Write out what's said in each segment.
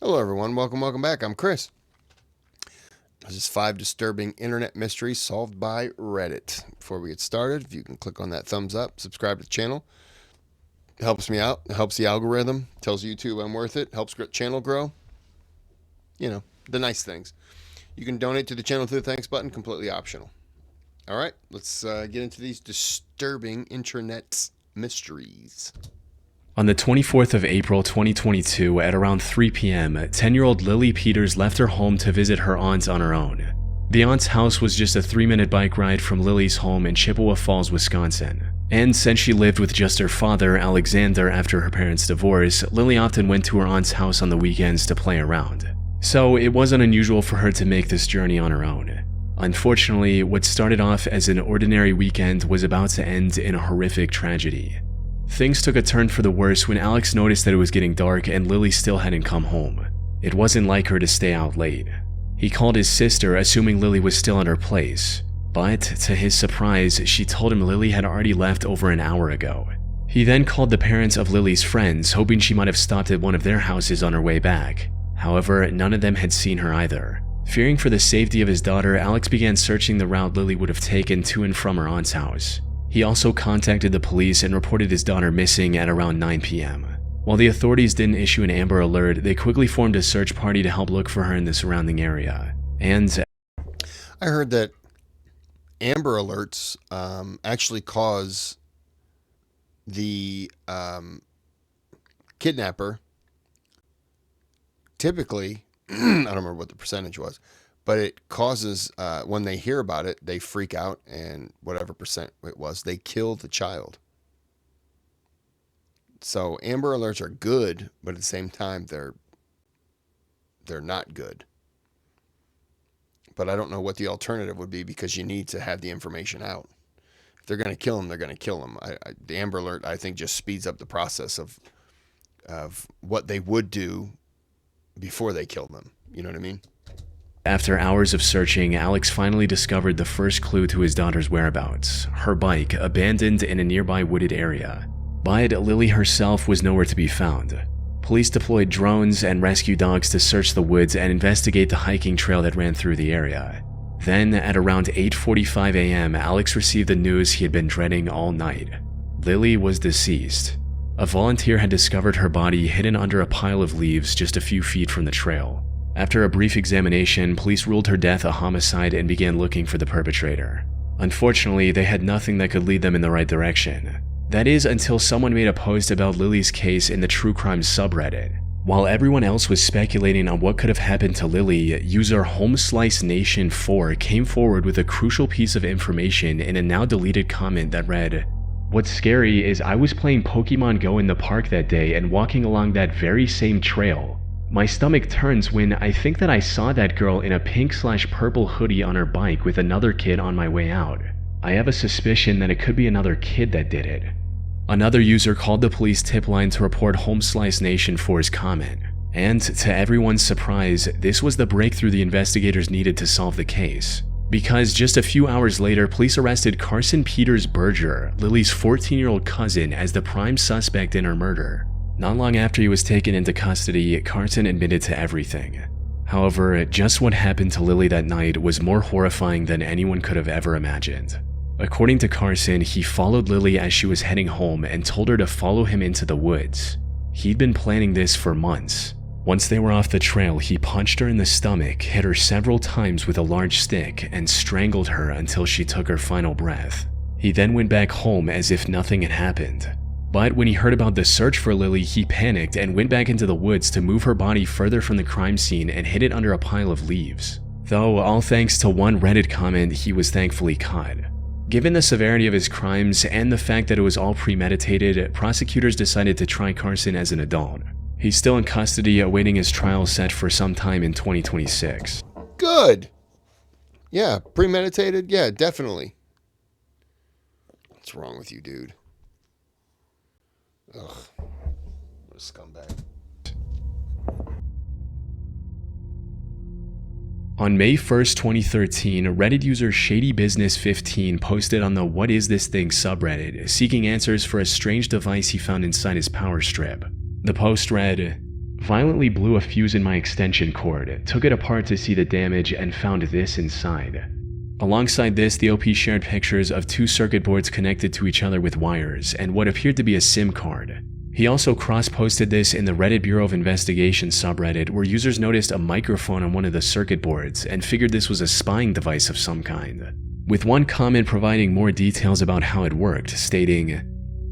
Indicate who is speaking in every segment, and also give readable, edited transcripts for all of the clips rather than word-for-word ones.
Speaker 1: Hello everyone, welcome back. I'm Kris. This is 5 disturbing internet mysteries solved by Reddit. Before we get started, if you can click on that thumbs up, subscribe to the channel. It helps me out, it helps the algorithm, tells YouTube I'm worth it, helps the channel grow. You know, the nice things. You can donate to the channel through the thanks button, completely optional. Alright, let's get into these disturbing internet mysteries.
Speaker 2: On the 24th of April 2022 at around 3 p.m., 10-year-old Lily Peters left her home to visit her aunt on her own. The aunt's house was just a 3-minute bike ride from Lily's home in Chippewa Falls, Wisconsin. And since she lived with just her father, Alexander, after her parents' divorce, Lily often went to her aunt's house on the weekends to play around. So it wasn't unusual for her to make this journey on her own. Unfortunately, what started off as an ordinary weekend was about to end in a horrific tragedy. Things took a turn for the worse when Alex noticed that it was getting dark and Lily still hadn't come home. It wasn't like her to stay out late. He called his sister, assuming Lily was still at her place. But, to his surprise, she told him Lily had already left over an hour ago. He then called the parents of Lily's friends, hoping she might have stopped at one of their houses on her way back. However, none of them had seen her either. Fearing for the safety of his daughter, Alex began searching the route Lily would have taken to and from her aunt's house. He also contacted the police and reported his daughter missing at around 9 p.m. While the authorities didn't issue an Amber Alert, they quickly formed a search party to help look for her in the surrounding area. And
Speaker 1: I heard that Amber Alerts actually cause the kidnapper, typically, I don't remember what the percentage was, but it causes, when they hear about it, they freak out, and whatever percent it was, they kill the child. So Amber Alerts are good, but at the same time, they're not good. But I don't know what the alternative would be, because you need to have the information out. If they're going to kill them, they're going to kill them. The Amber Alert, I think, just speeds up the process of what they would do before they kill them. You know what I mean?
Speaker 2: after hours of searching, Alex finally discovered the first clue to his daughter's whereabouts: her bike, abandoned in a nearby wooded area. But Lily herself was nowhere to be found. Police deployed drones and rescue dogs to search the woods and investigate the hiking trail that ran through the area. Then, at around 8:45 a.m., Alex received the news he had been dreading all night. Lily was deceased. A volunteer had discovered her body hidden under a pile of leaves just a few feet from the trail. After a brief examination, police ruled her death a homicide and began looking for the perpetrator. Unfortunately, they had nothing that could lead them in the right direction. That is, until someone made a post about Lily's case in the true crime subreddit. While everyone else was speculating on what could have happened to Lily, user HomesliceNation4 came forward with a crucial piece of information in a now deleted comment that read, "What's scary is I was playing Pokemon Go in the park that day and walking along that very same trail. My stomach turns when I think that I saw that girl in a pink/purple hoodie on her bike with another kid on my way out. I have a suspicion that it could be another kid that did it." Another user called the police tip line to report HomesliceNation4's comment. And to everyone's surprise, this was the breakthrough the investigators needed to solve the case. Because just a few hours later, police arrested Carson Peters Berger, Lily's 14-year-old cousin, as the prime suspect in her murder. Not long after he was taken into custody, Carson admitted to everything. However, just what happened to Lily that night was more horrifying than anyone could have ever imagined. According to Carson, he followed Lily as she was heading home and told her to follow him into the woods. He'd been planning this for months. Once they were off the trail, he punched her in the stomach, hit her several times with a large stick, and strangled her until she took her final breath. He then went back home as if nothing had happened. But when he heard about the search for Lily, he panicked and went back into the woods to move her body further from the crime scene and hid it under a pile of leaves. Though, all thanks to one Reddit comment, he was thankfully caught. Given the severity of his crimes and the fact that it was all premeditated, prosecutors decided to try Carson as an adult. He's still in custody, awaiting his trial set for sometime in 2026.
Speaker 1: Good. Yeah, premeditated? Yeah, definitely. What's wrong with you, dude? Ugh. What a scumbag.
Speaker 2: On May 1st, 2013, Reddit user ShadyBusiness15 posted on the What Is This Thing subreddit, seeking answers for a strange device he found inside his power strip. The post read, violently blew a fuse in my extension cord, took it apart to see the damage, and found this inside. Alongside this, the OP shared pictures of 2 circuit boards connected to each other with wires and what appeared to be a SIM card. He also cross-posted this in the Reddit Bureau of Investigation subreddit, where users noticed a microphone on one of the circuit boards and figured this was a spying device of some kind, with one comment providing more details about how it worked, stating,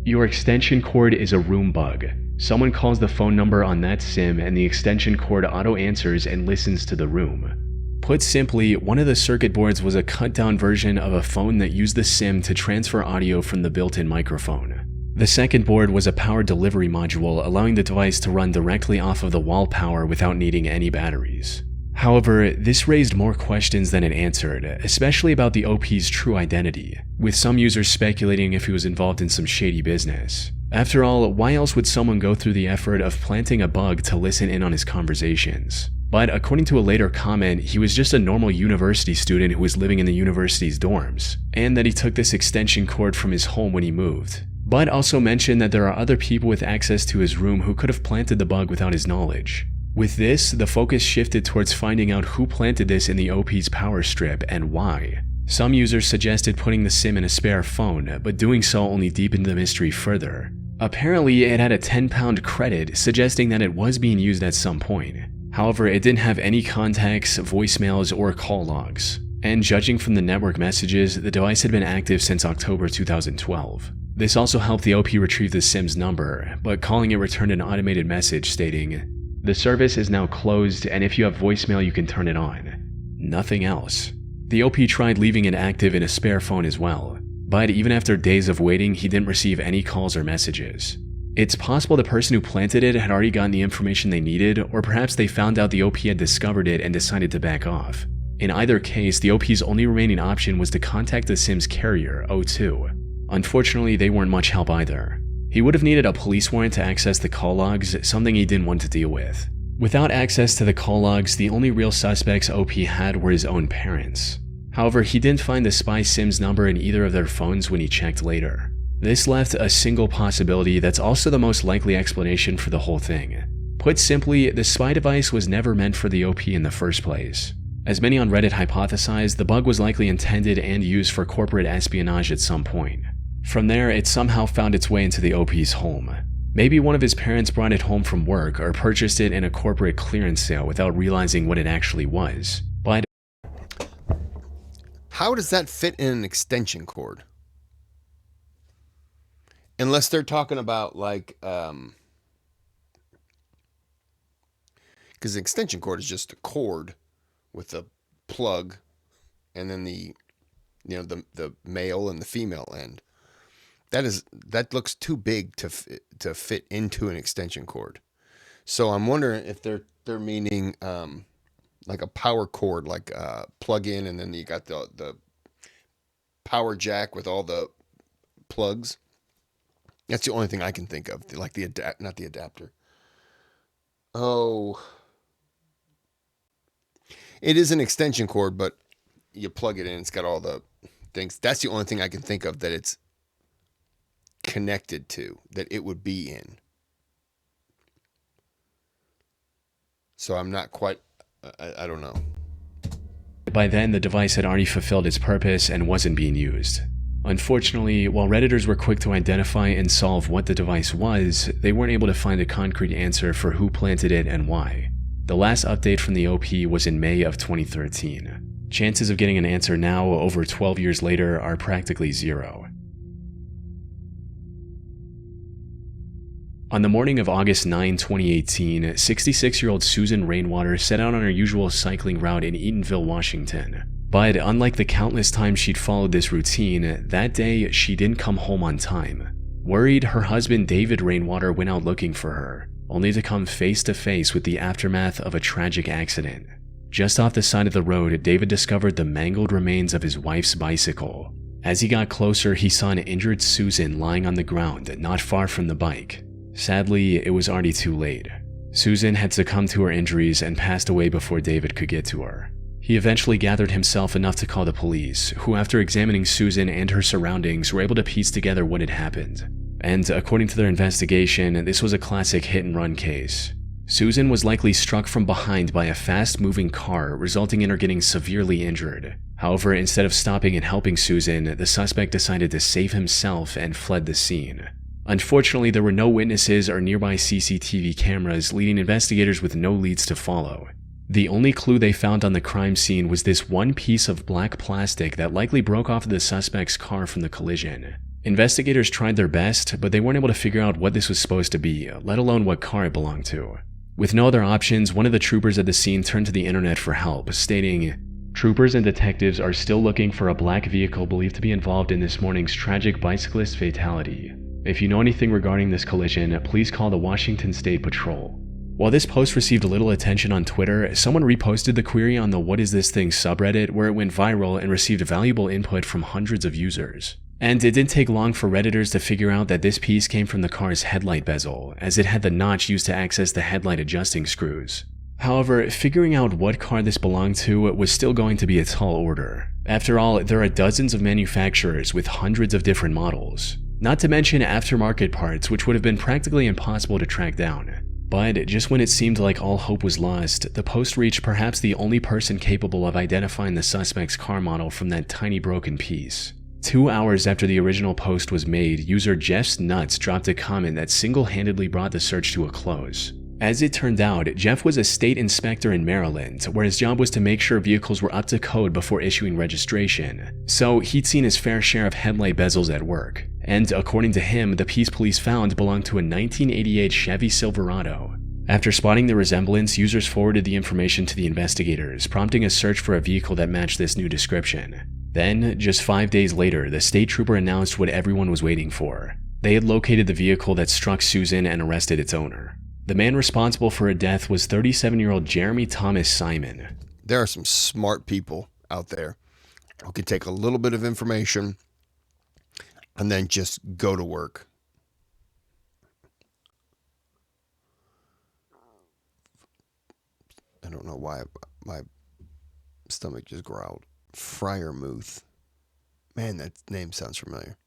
Speaker 2: "Your extension cord is a room bug. Someone calls the phone number on that SIM and the extension cord auto-answers and listens to the room." Put simply, one of the circuit boards was a cut-down version of a phone that used the SIM to transfer audio from the built-in microphone. The second board was a power delivery module, allowing the device to run directly off of the wall power without needing any batteries. However, this raised more questions than it answered, especially about the OP's true identity, with some users speculating if he was involved in some shady business. After all, why else would someone go through the effort of planting a bug to listen in on his conversations? But according to a later comment, he was just a normal university student who was living in the university's dorms, and that he took this extension cord from his home when he moved. But also mentioned that there are other people with access to his room who could have planted the bug without his knowledge. With this, the focus shifted towards finding out who planted this in the OP's power strip and why. Some users suggested putting the SIM in a spare phone, but doing so only deepened the mystery further. Apparently, it had a 10-pound credit, suggesting that it was being used at some point. However, it didn't have any contacts, voicemails, or call logs. And judging from the network messages, the device had been active since October 2012. This also helped the OP retrieve the SIM's number, but calling it returned an automated message stating, "The service is now closed, and if you have voicemail you can turn it on." Nothing else. The OP tried leaving it active in a spare phone as well, but even after days of waiting, he didn't receive any calls or messages. It's possible the person who planted it had already gotten the information they needed, or perhaps they found out the OP had discovered it and decided to back off. In either case, the OP's only remaining option was to contact the SIM's carrier, O2. Unfortunately, they weren't much help either. He would have needed a police warrant to access the call logs, something he didn't want to deal with. Without access to the call logs, the only real suspects OP had were his own parents. However, he didn't find the spy SIM's number in either of their phones when he checked later. This left a single possibility that's also the most likely explanation for the whole thing. Put simply, the spy device was never meant for the OP in the first place. As many on Reddit hypothesized, the bug was likely intended and used for corporate espionage at some point. From there, it somehow found its way into the OP's home. Maybe one of his parents brought it home from work or purchased it in a corporate clearance sale without realizing what it actually was. But
Speaker 1: how does that fit in an extension cord? Unless they're talking about like, because the extension cord is just a cord with a plug, and then the male and the female end. That looks too big to fit into an extension cord. So I'm wondering if they're meaning like a power cord, like plug in, and then you got the power jack with all the plugs. That's the only thing I can think of, like not the adapter. Oh, it is an extension cord, but you plug it in. It's got all the things. That's the only thing I can think of that it's connected to, that it would be in. So I'm not quite, I don't know.
Speaker 2: by then, the device had already fulfilled its purpose and wasn't being used. Unfortunately, while Redditors were quick to identify and solve what the device was, they weren't able to find a concrete answer for who planted it and why. The last update from the OP was in May of 2013. Chances of getting an answer now, over 12 years later, are practically zero. On the morning of August 9, 2018, 66-year-old Susan Rainwater set out on her usual cycling route in Eatonville, Washington. But unlike the countless times she'd followed this routine, that day she didn't come home on time. Worried, her husband David Rainwater went out looking for her, only to come face to face with the aftermath of a tragic accident. Just off the side of the road, David discovered the mangled remains of his wife's bicycle. As he got closer, he saw an injured Susan lying on the ground not far from the bike. Sadly, it was already too late. Susan had succumbed to her injuries and passed away before David could get to her. He eventually gathered himself enough to call the police, who after examining Susan and her surroundings were able to piece together what had happened. And according to their investigation, this was a classic hit-and-run case. Susan was likely struck from behind by a fast-moving car, resulting in her getting severely injured. However, instead of stopping and helping Susan, the suspect decided to save himself and fled the scene. Unfortunately, there were no witnesses or nearby CCTV cameras, leaving investigators with no leads to follow. The only clue they found on the crime scene was this one piece of black plastic that likely broke off of the suspect's car from the collision. Investigators tried their best, but they weren't able to figure out what this was supposed to be, let alone what car it belonged to. With no other options, one of the troopers at the scene turned to the internet for help, stating, "Troopers and detectives are still looking for a black vehicle believed to be involved in this morning's tragic bicyclist fatality. If you know anything regarding this collision, please call the Washington State Patrol." While this post received little attention on Twitter, someone reposted the query on the What Is This Thing subreddit, where it went viral and received valuable input from hundreds of users. And it didn't take long for Redditors to figure out that this piece came from the car's headlight bezel, as it had the notch used to access the headlight adjusting screws. However, figuring out what car this belonged to was still going to be a tall order. After all, there are dozens of manufacturers with hundreds of different models, not to mention aftermarket parts, which would have been practically impossible to track down. But just when it seemed like all hope was lost, the post reached perhaps the only person capable of identifying the suspect's car model from that tiny broken piece. 2 hours after the original post was made, user Jeff's Nuts dropped a comment that single-handedly brought the search to a close. As it turned out, Jeff was a state inspector in Maryland, where his job was to make sure vehicles were up to code before issuing registration. So he'd seen his fair share of headlight bezels at work. And according to him, the piece police found belonged to a 1988 Chevy Silverado. After spotting the resemblance, users forwarded the information to the investigators, prompting a search for a vehicle that matched this new description. Then, just 5 days later, the state trooper announced what everyone was waiting for. They had located the vehicle that struck Susan and arrested its owner. The man responsible for her death was 37-year-old Jeremy Thomas Simon.
Speaker 1: There are some smart people out there who can take a little bit of information and then just go to work. I don't know why my stomach just growled. Friarmouth. Man, that name sounds familiar.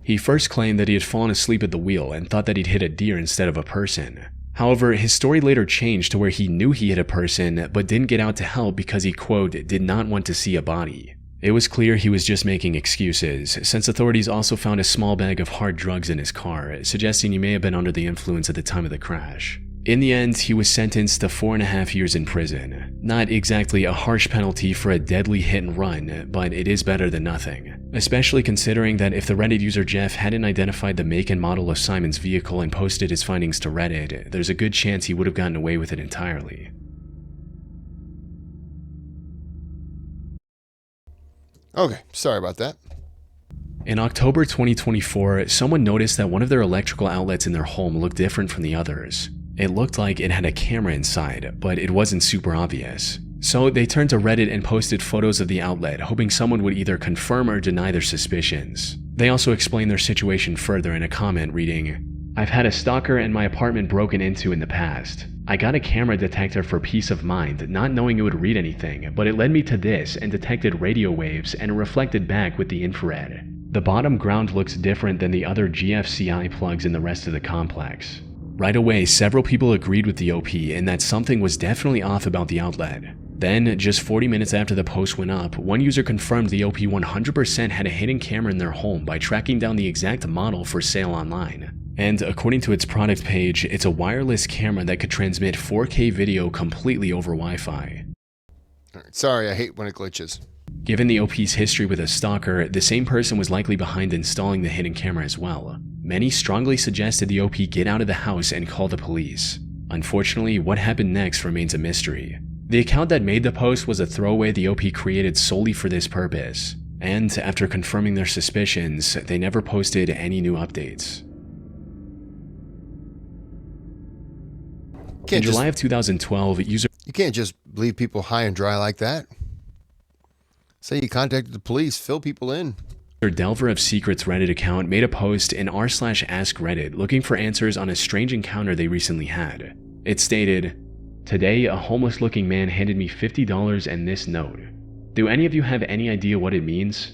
Speaker 2: He first claimed that he had fallen asleep at the wheel and thought that he'd hit a deer instead of a person. However, his story later changed to where he knew he hit a person but didn't get out to help because he, quote, did not want to see a body. It was clear he was just making excuses, since authorities also found a small bag of hard drugs in his car, suggesting he may have been under the influence at the time of the crash. In the end, he was sentenced to 4.5 years in prison. Not exactly a harsh penalty for a deadly hit and run, but it is better than nothing. Especially considering that if the Reddit user Jeff hadn't identified the make and model of Simon's vehicle and posted his findings to Reddit, there's a good chance he would have gotten away with it entirely.
Speaker 1: Okay, sorry about that.
Speaker 2: In October 2024, someone noticed that one of their electrical outlets in their home looked different from the others. It looked like it had a camera inside, but it wasn't super obvious. So they turned to Reddit and posted photos of the outlet, hoping someone would either confirm or deny their suspicions. They also explained their situation further in a comment reading, "I've had a stalker and my apartment broken into in the past. I got a camera detector for peace of mind, not knowing it would read anything, but it led me to this and detected radio waves and reflected back with the infrared. The bottom ground looks different than the other GFCI plugs in the rest of the complex." Right away, several people agreed with the OP in that something was definitely off about the outlet. Then, just 40 minutes after the post went up, one user confirmed the OP 100% had a hidden camera in their home by tracking down the exact model for sale online. And according to its product page, it's a wireless camera that could transmit 4K video completely over Wi-Fi.
Speaker 1: Sorry, I hate when it glitches.
Speaker 2: Given the OP's history with a stalker, the same person was likely behind installing the hidden camera as well. Many strongly suggested the OP get out of the house and call the police. Unfortunately, what happened next remains a mystery. The account that made the post was a throwaway the OP created solely for this purpose, and after confirming their suspicions, they never posted any new updates. In July of 2012,
Speaker 1: You can't just leave people high and dry like that. Say you contacted the police, fill people in.
Speaker 2: Delver of Secrets Reddit account made a post in r/askreddit looking for answers on a strange encounter they recently had. It stated, "Today, a homeless-looking man handed me $50 and this note. Do any of you have any idea what it means?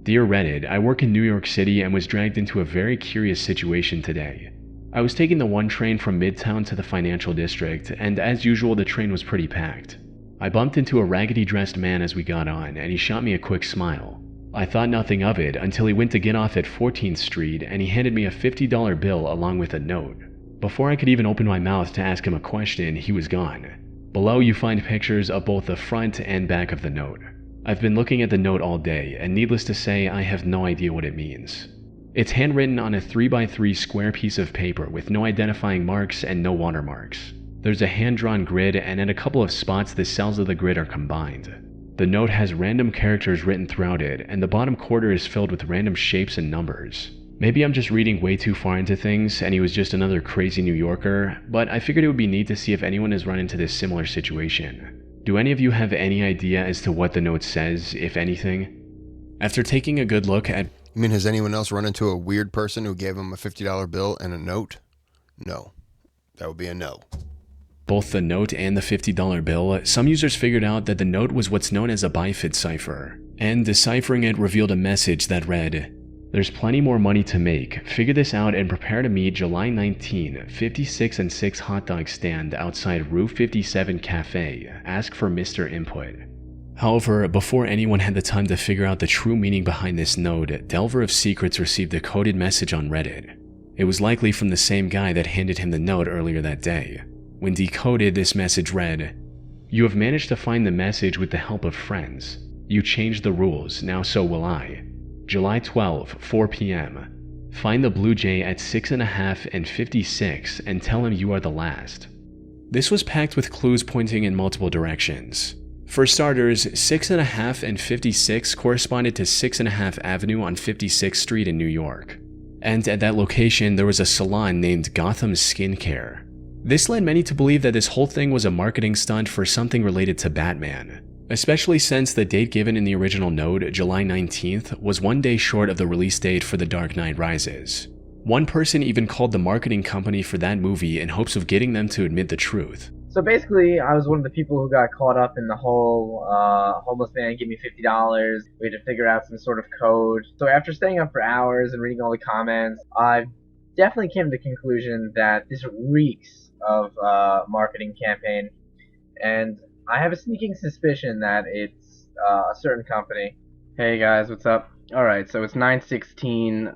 Speaker 2: Dear Reddit, I work in New York City and was dragged into a very curious situation today. I was taking the 1 train from Midtown to the financial district, and as usual the train was pretty packed. I bumped into a raggedy dressed man as we got on, and he shot me a quick smile. I thought nothing of it until he went to get off at 14th Street and he handed me a $50 bill along with a note. Before I could even open my mouth to ask him a question, he was gone. Below you find pictures of both the front and back of the note. I've been looking at the note all day, and needless to say, I have no idea what it means. It's handwritten on a 3x3 square piece of paper with no identifying marks and no watermarks. There's a hand-drawn grid, and at a couple of spots the cells of the grid are combined. The note has random characters written throughout it, and the bottom quarter is filled with random shapes and numbers. Maybe I'm just reading way too far into things, and he was just another crazy New Yorker, but I figured it would be neat to see if anyone has run into this similar situation. Do any of you have any idea as to what the note says, if anything? After taking a good look at...
Speaker 1: You mean, has anyone else run into a weird person who gave him a $50 bill and a note? No. That would be a no.
Speaker 2: Both the note and the $50 bill, some users figured out that the note was what's known as a bifid cipher, and deciphering it revealed a message that read, "There's plenty more money to make. Figure this out and prepare to meet July 19, 56 and 6 hot dog stand outside Rue 57 Cafe. Ask for Mr. Input." However, before anyone had the time to figure out the true meaning behind this note, Delver of Secrets received a coded message on Reddit. It was likely from the same guy that handed him the note earlier that day. When decoded, this message read, "You have managed to find the message with the help of friends. You changed the rules, now so will I. July 12, 4 p.m. Find the Blue Jay at 6.5 and 56 and tell him you are the last." This was packed with clues pointing in multiple directions. For starters, 6.5 and 56 corresponded to 6.5 Avenue on 56th Street in New York. And at that location, there was a salon named Gotham Skincare. This led many to believe that this whole thing was a marketing stunt for something related to Batman, especially since the date given in the original note, July 19th, was 1 day short of the release date for The Dark Knight Rises. One person even called the marketing company for that movie in hopes of getting them to admit the truth.
Speaker 3: So basically, I was one of the people who got caught up in the whole homeless man give me $50. We had to figure out some sort of code. So after staying up for hours and reading all the comments, I definitely came to the conclusion that this reeks of marketing campaign, and I have a sneaking suspicion that it's a certain company. Hey guys, what's up? Alright, so it's 9:16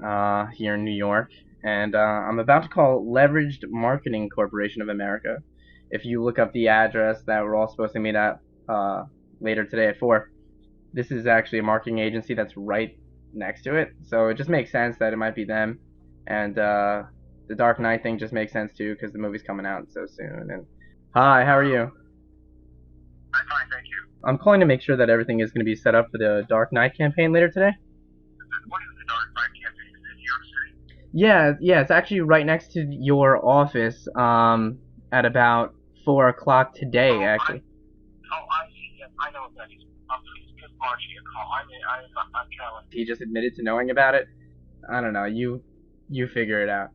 Speaker 3: here in New York, and I'm about to call Leveraged Marketing Corporation of America. If you look up the address that we're all supposed to meet at later today at 4, this is actually a marketing agency that's right next to it, so it just makes sense that it might be them. And the Dark Knight thing just makes sense too, because the movie's coming out so soon. And hi, how are you?
Speaker 4: I'm fine, thank you.
Speaker 3: I'm calling to make sure that everything is going to be set up for the Dark Knight campaign later today.
Speaker 4: What is the Dark Knight campaign? Is it New York City?
Speaker 3: Yeah, it's actually right next to your office. At about 4 o'clock today, actually.
Speaker 4: I see. Yes, I know what that is. Please give Margie a call. I'm traveling.
Speaker 3: He just admitted to knowing about it. I don't know. You figure it out.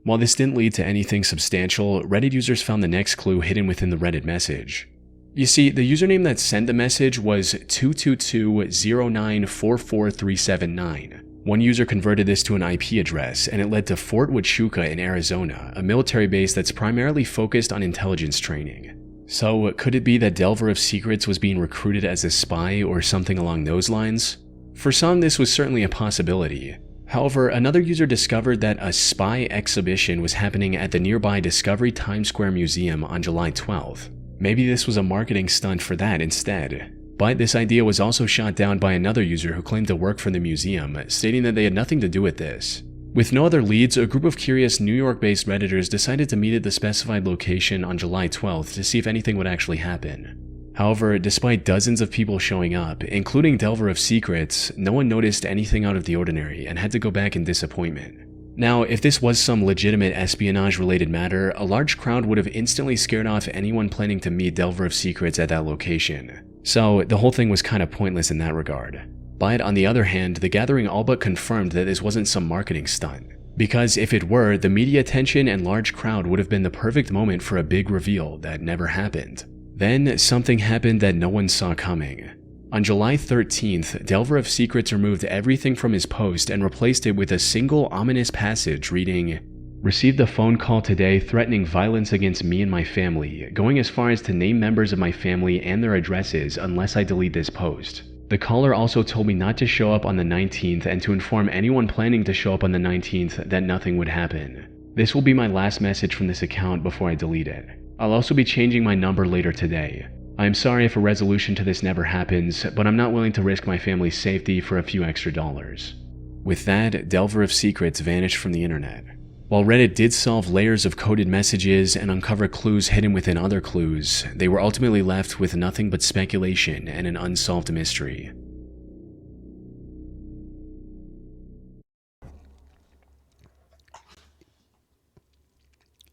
Speaker 2: While this didn't lead to anything substantial, Reddit users found the next clue hidden within the Reddit message. You see, the username that sent the message was 222-0944379. One user converted this to an IP address, and it led to Fort Huachuca in Arizona, a military base that's primarily focused on intelligence training. So, could it be that Delver of Secrets was being recruited as a spy or something along those lines? For some, this was certainly a possibility. However, another user discovered that a spy exhibition was happening at the nearby Discovery Times Square Museum on July 12th. Maybe this was a marketing stunt for that instead. But this idea was also shot down by another user who claimed to work for the museum, stating that they had nothing to do with this. With no other leads, a group of curious New York-based Redditors decided to meet at the specified location on July 12th to see if anything would actually happen. However, despite dozens of people showing up, including Delver of Secrets, no one noticed anything out of the ordinary and had to go back in disappointment. Now, if this was some legitimate espionage-related matter, a large crowd would have instantly scared off anyone planning to meet Delver of Secrets at that location. So, the whole thing was kind of pointless in that regard. But on the other hand, the gathering all but confirmed that this wasn't some marketing stunt. Because if it were, the media attention and large crowd would have been the perfect moment for a big reveal that never happened. Then, something happened that no one saw coming. On July 13th, Delver of Secrets removed everything from his post and replaced it with a single ominous passage reading, Received a phone call today threatening violence against me and my family, going as far as to name members of my family and their addresses unless I delete this post. The caller also told me not to show up on the 19th and to inform anyone planning to show up on the 19th that nothing would happen. This will be my last message from this account before I delete it. I'll also be changing my number later today. I am sorry if a resolution to this never happens, but I'm not willing to risk my family's safety for a few extra dollars. With that, Delver of Secrets vanished from the internet. While Reddit did solve layers of coded messages and uncover clues hidden within other clues, they were ultimately left with nothing but speculation and an unsolved mystery.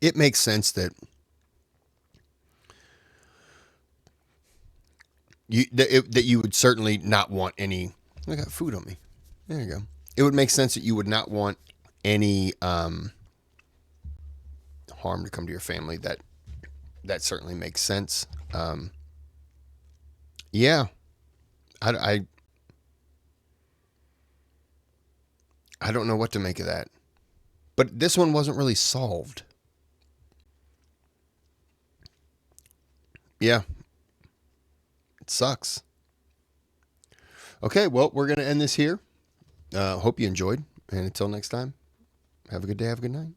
Speaker 1: It makes sense that you would certainly not want any. I got food on me. There you go. It would make sense that you would not want any harm to come to your family. That certainly makes sense. Yeah, I don't know what to make of that. But this one wasn't really solved. Yeah, it sucks. Okay, well, we're going to end this here. Hope you enjoyed. And until next time, have a good day, have a good night.